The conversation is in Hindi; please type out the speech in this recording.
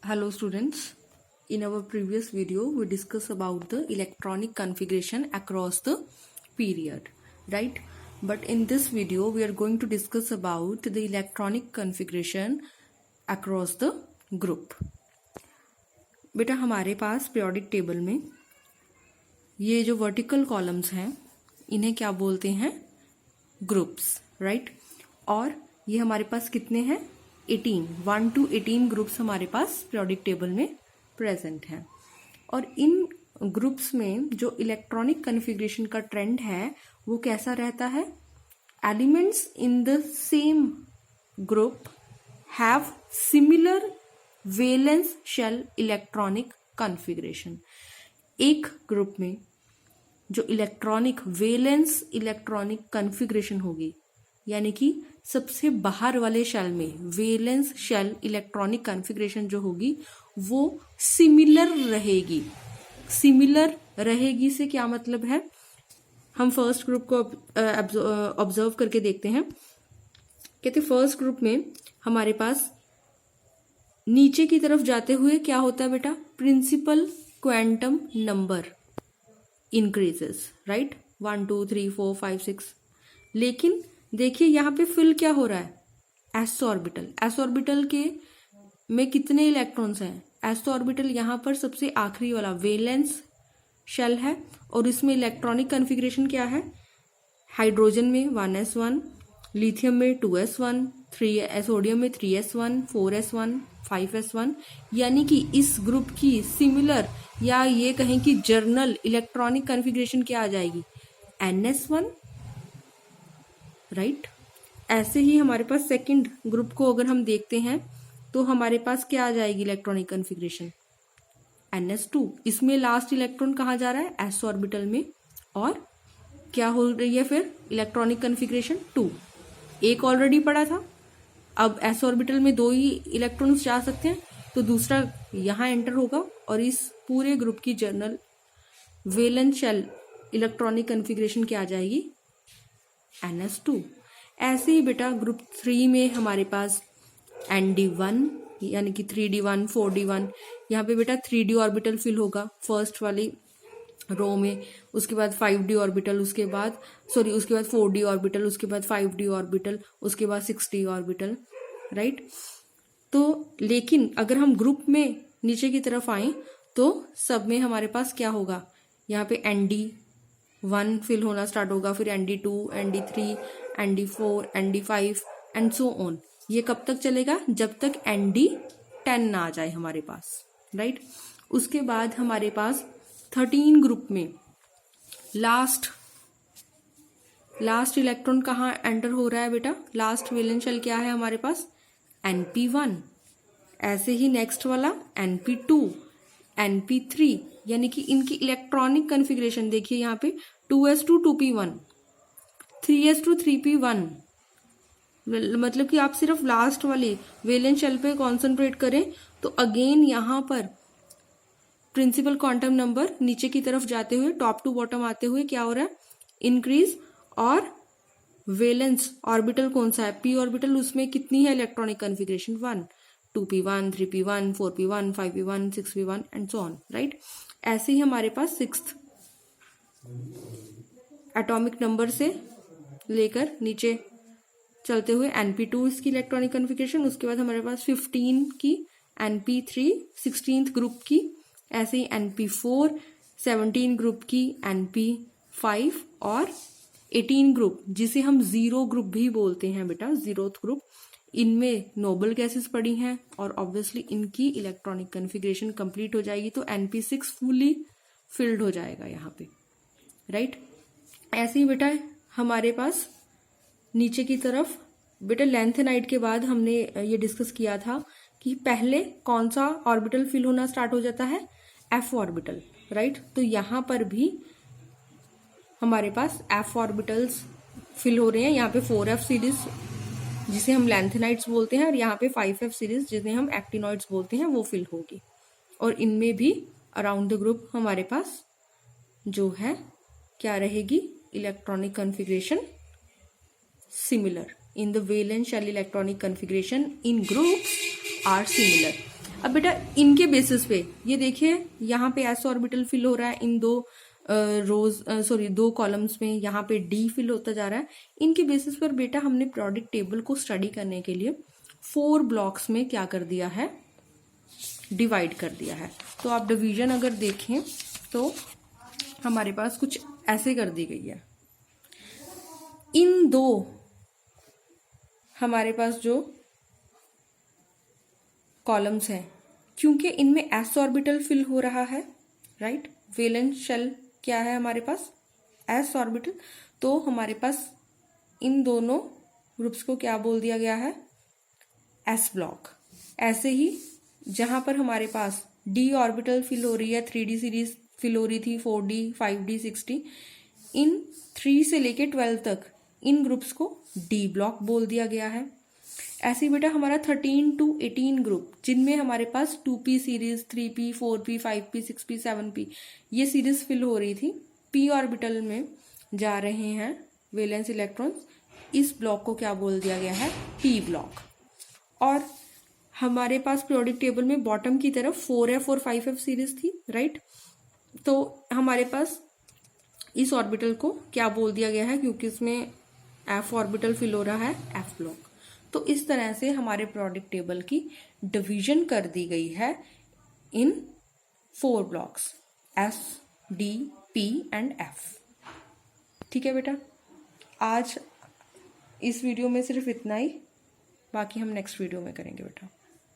Hello students, in our previous video we discussed about the electronic configuration across the period, right? But in this video we are going to discuss about the electronic configuration across the group. बेटा हमारे पास periodic table में ये जो vertical columns हैं इन्हें क्या बोलते हैं? Groups, right? और ये हमारे पास कितने हैं? 1 to 18 ग्रुप्स हमारे पास पीरियोडिक टेबल में प्रेजेंट हैं और इन ग्रुप्स में जो इलेक्ट्रॉनिक कॉन्फ़िगरेशन का ट्रेंड है वो कैसा रहता है? Elements in the same group have similar valence shell electronic configuration. एक ग्रुप में जो इलेक्ट्रॉनिक वैलेंस इलेक्ट्रॉनिक कॉन्फ़िगरेशन होगी यानी कि सबसे बाहर वाले शेल में वैलेंस शेल इलेक्ट्रॉनिक कॉन्फ़िगरेशन जो होगी वो सिमिलर रहेगी। सिमिलर रहेगी से क्या मतलब है? हम फर्स्ट ग्रुप को ऑब्जर्व करके देखते हैं। कहते फर्स्ट ग्रुप में हमारे पास नीचे की तरफ जाते हुए क्या होता है बेटा? Principal quantum number increases, right? 1 2 3 4 5 6। लेकिन देखिए यहाँ पे फिल क्या हो रहा है? S orbital. एस ऑर्बिटल के में कितने इलेक्ट्रॉन्स हैं? एस ऑर्बिटल यहाँ पर सबसे आखिरी वाला वैलेंस शेल है और इसमें इलेक्ट्रॉनिक कॉन्फ़िगरेशन क्या है? हाइड्रोजन में 1s1, लिथियम में 2s1, सोडियम में 3s1, 4s1, 5s1। यानी कि इस ग्रुप की सिमिलर या ये कहें कि जर्नल इलेक्ट्रॉनिक कॉन्फ़िगरेशन क्या आ जाएगी? ns1, right? ऐसे ही हमारे पास सेकंड ग्रुप को अगर हम देखते हैं तो हमारे पास क्या आ जाएगी इलेक्ट्रॉनिक कॉन्फ़िगरेशन? ns2। इसमें लास्ट इलेक्ट्रॉन कहाँ जा रहा है? s ऑर्बिटल में। और क्या हो रही है फिर? Electronic configuration 2। एक ऑलरेडी पड़ा था, अब s ऑर्बिटल में 2 ही इलेक्ट्रॉन्स जा सकते हैं तो दूसरा यहाँ एंटर होगा और इस पूरे ग्रुप की general valence shell electronic configuration क्या आ जाएगी? ns2। ऐसे ही बेटा ग्रुप 3 में हमारे पास nd1 यानी कि 3d1 4d1। यहाँ पे बेटा 3d ऑर्बिटल फिल होगा फर्स्ट वाली रो में, उसके बाद 5d ऑर्बिटल, उसके बाद 4d ऑर्बिटल, उसके बाद 5d ऑर्बिटल, उसके बाद 6d ऑर्बिटल, राइट? तो लेकिन अगर हम ग्रुप में नीचे की तरफ आए तो सब में हमारे पास क्या होगा? यहाँ पे nd1 फिल होना स्टार्ट होगा, फिर nd2, nd3, nd4, nd5 and so on. ये कब तक चलेगा? जब तक nd10 ना आ जाए हमारे पास, राइट? उसके बाद हमारे पास 13 ग्रुप में लास्ट इलेक्ट्रॉन कहाँ एंटर हो रहा है बेटा? लास्ट वैलेंस शेल क्या है हमारे पास? np1। ऐसे ही नेक्स्ट वाला np2, np3। यानी कि इनकी इलेक्ट्रॉनिक कॉन्फ़िगरेशन देखिए यहाँ पे 2s2 2p1, 3s2 3p1। मतलब कि आप सिर्फ लास्ट वाले वैलेंस शेल पे कॉन्सेंट्रेट करें तो अगेन यहाँ पर प्रिंसिपल क्वांटम नंबर नीचे की तरफ जाते हुए टॉप टू बॉटम आते हुए क्या हो रहा है? इंक्रीज। और वैलेंस ऑर्बिटल कौन सा है? p ऑर्बिटल, उसमें कितनी है electronic configuration? 1 2p1 3p1 4p1 5p1 6p1 and so on, right? ऐसे ही हमारे पास 6th एटॉमिक नंबर से लेकर नीचे चलते हुए np2 इसकी इलेक्ट्रॉनिक कॉन्फ़िगरेशन, उसके बाद हमारे पास 15 की np3 16th ग्रुप की, ऐसे ही np4 17 ग्रुप की, np5 और 18 ग्रुप जिसे हम जीरो ग्रुप भी बोलते हैं बेटा, 0th ग्रुप। इनमें नोबल गैसेस पड़ी हैं और ऑब्वियसली इनकी इलेक्ट्रॉनिक कॉन्फ़िगरेशन कंप्लीट हो जाएगी तो np6 फुली फिल्ड हो जाएगा यहाँ पे, राइट? ऐसे ही बेटा हमारे पास नीचे की तरफ बेटा लेंथेनाइड के बाद हमने ये डिस्कस किया था कि पहले कौन सा ऑर्बिटल फिल होना स्टार्ट हो जाता है? f orbital, right? तो यहाँ पर भी हमारे पास f ऑर्बिटल्स फिल हो रहे हैं। यहाँ पे 4f सीरीज जिसे हम लेंथेनाइड्स बोलते हैं और यहाँ पे 5f सीरीज जिसे हम एक्टिनॉइड्स बोलते हैं वो फिल होगी। और इनमें भी अराउंड द ग्रुप हमारे पास जो है क्या रहेगी? Electronic configuration similar in the valence shell electronic configuration in groups are similar. अब बेटा इनके बेसिस पे ये देखिए यहाँ पे एस ऑर्बिटल फिल हो रहा है इन दो दो कॉलम्स में, यहाँ पे डी फिल होता जा रहा है। इनके बेसिस पर बेटा हमने प्रोडक्ट टेबल को स्टडी करने के लिए 4 ब्लॉक्स में क्या कर दिया है, डिवाइड कर दिया है। तो आप डिवीजन अगर देखें तो हमारे पास कुछ ऐसे कर दी गई है। इन दो हमारे पास जो कॉलम्स हैं, क्योंकि इनमें एस ऑर्बिटल फिल हो रहा है, राइट, वैलेंस शेल क्या है हमारे पास, एस ऑर्बिटल, तो हमारे पास इन दोनों ग्रुप्स को क्या बोल दिया गया है, एस ब्लॉक। ऐसे ही जहां पर हमारे पास डी ऑर्बिटल फिल हो रही है, 3D सीरीज फिल हो रही थी, 4D 5D 6D, इन 3 से लेके 12 तक इन ग्रुप्स को डी ब्लॉक बोल दिया गया है। ऐसे ही बेटा हमारा 13 to 18 ग्रुप, जिनमें हमारे पास 2P series, 3P 4P 5P 6P 7P ये सीरीज फिल हो रही थी, P ऑर्बिटल में जा रहे हैं वैलेंस इलेक्ट्रॉन्स, इस ब्लॉक को क्या बोल दिया गया है, P ब्लॉक। और हमारे पास पीरियोडिक टेबल में बॉटम की तरफ 4F और 5F सीरीज थी, राइट, तो हमारे पास इस ऑर्बिटल को क्या बोल दिया गया है, क्योंकि इसमें F ऑर्बिटल फिल हो रहा है, F ब्लॉक। तो इस तरह से हमारे प्रोडक्ट टेबल की डिवीजन कर दी गई है इन 4 blocks, S, D, P and F। ठीक है बेटा, आज इस वीडियो में सिर्फ इतना ही, बाकी हम नेक्स्ट वीडियो में करेंगे बेटा।